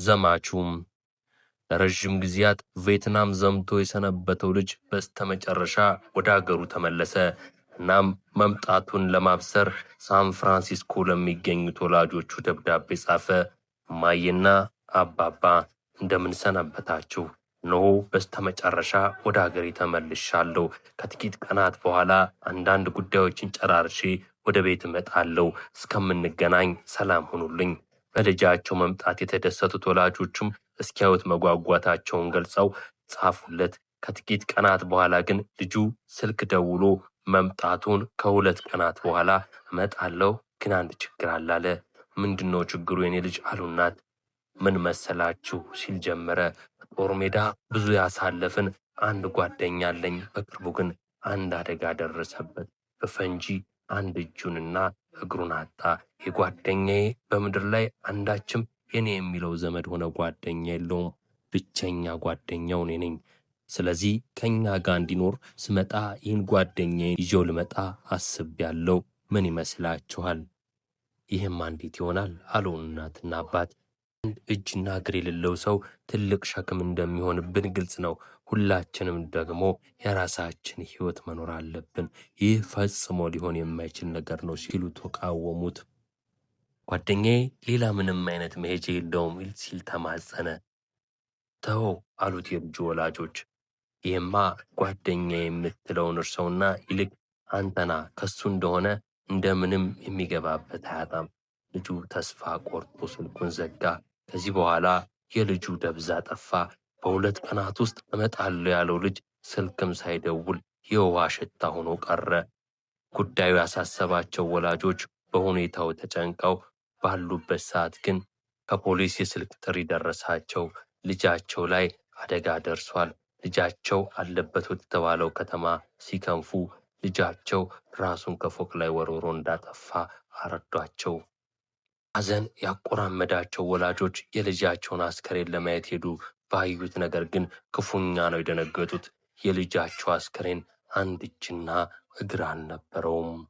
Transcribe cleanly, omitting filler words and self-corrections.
ዘማቹም ለረጅም ጊዜያት ቪየትናም ዘምቶ የሰነበተው ልጅ በስተመጨረሻ ወደ አገሩ ተመለሰ። እናም መምጣቱን ለማብሰር ሳን ፍራንሲስኮ ለሚገኙት ወላጆቹ ደብዳቤ ጻፈ። እማዬና አባባ እንደምን ሰነበታችሁ? እነሆ በስተመጨረሻ ወደ አገሬ ተመልሻለሁ። ከጥቂት ቀናት በኋላ አንዳንድ ጉዳዮችን ጨራርሼ ወደ ቤት እመጣለሁ። እስከምንገናኝ ሰላም ሁኑልኝ። በልጃቸው መምጣት የተደሰቱት ወላጆቹም እስኪያዩት መጓጓታቸውን ገልጸው ጻፉለት። ከጥቂት ቀናት በኋላ ግን ልጁ ስልክ ደውሎ መምጣቱን ከ2 ቀናት በኋላ እመጣለሁ፣ ግን አንድ ችግር አለ። ምንድነው ችግሩ የኔ ልጅ አሉ እናት። ምን መሰላችሁ ሲል ጀመረ። በጦር ሜዳ ብዙ ያሳለፍን አንድ ጓደኛ አለኝ። በቅርቡ ግን አንድ አደጋ ደረሰበት። በፈንጂ አንድ እጁንና እግሩን አጣ። የጓደኛዬ በምድር ላይ አንዳችም የኔ የሚለው ዘመድ ሆነ ጓደኛ የለውም። ብቸኛ ጓደኛው እኔ ነኝ። ስለዚህ ከኛ ጋር እንዲኖር ስመጣ ይህን ጓደኛዬ ይዤው ልመጣ አስቤያለሁ። ምን ይመስላችኋል? ይህም እንዴት ይሆናል አሉ እናትና አባት። አንድ እጅና እግር የሌለው ሰው ትልቅ ሸክም እንደሚሆንብን ግልጽ ነው። ሁላችንም ደግሞ የራሳችን ሕይወት መኖር አለብን። ይህ ፈጽሞ ሊሆን የማይችል ነገር ነው ሲሉ ተቃወሙት። ጓደኛዬ ሌላ ምንም አይነት መሄጃ የለውም ሲል ተማጸነ። ተው አሉት የልጁ ወላጆች። ይህማ ጓደኛዬ የምትለውን እርሰውና ይልቅ አንተና ከሱ እንደሆነ እንደምንም የሚገባበት አያጣም። ልጁ ተስፋ ቆርጦ ስልኩን ዘጋ። ከዚህ በኋላ የልጁ ደብዛ ጠፋ። በ2 ቀናት ውስጥ እመጣለሁ ያለው ልጅ ስልክም ሳይደውል የውሃ ሽታ ሆኖ ቀረ። ጉዳዩ ያሳሰባቸው ወላጆች በሁኔታው ተጨንቀው ባሉበት ሰዓት ግን ከፖሊስ የስልክ ጥሪ ደረሳቸው። ልጃቸው ላይ አደጋ ደርሷል። ልጃቸው አለበት ወደተባለው ከተማ ሲከንፉ ልጃቸው ራሱን ከፎቅ ላይ ወርውሮ እንዳጠፋ አረዷቸው። ሐዘን ያቆራመዳቸው ወላጆች የልጃቸውን አስከሬን ለማየት ሄዱ። ባዩት ነገር ግን ክፉኛ ነው የደነገጡት። የልጃቸው አስከሬን አንድ እጅና እግር አልነበረውም።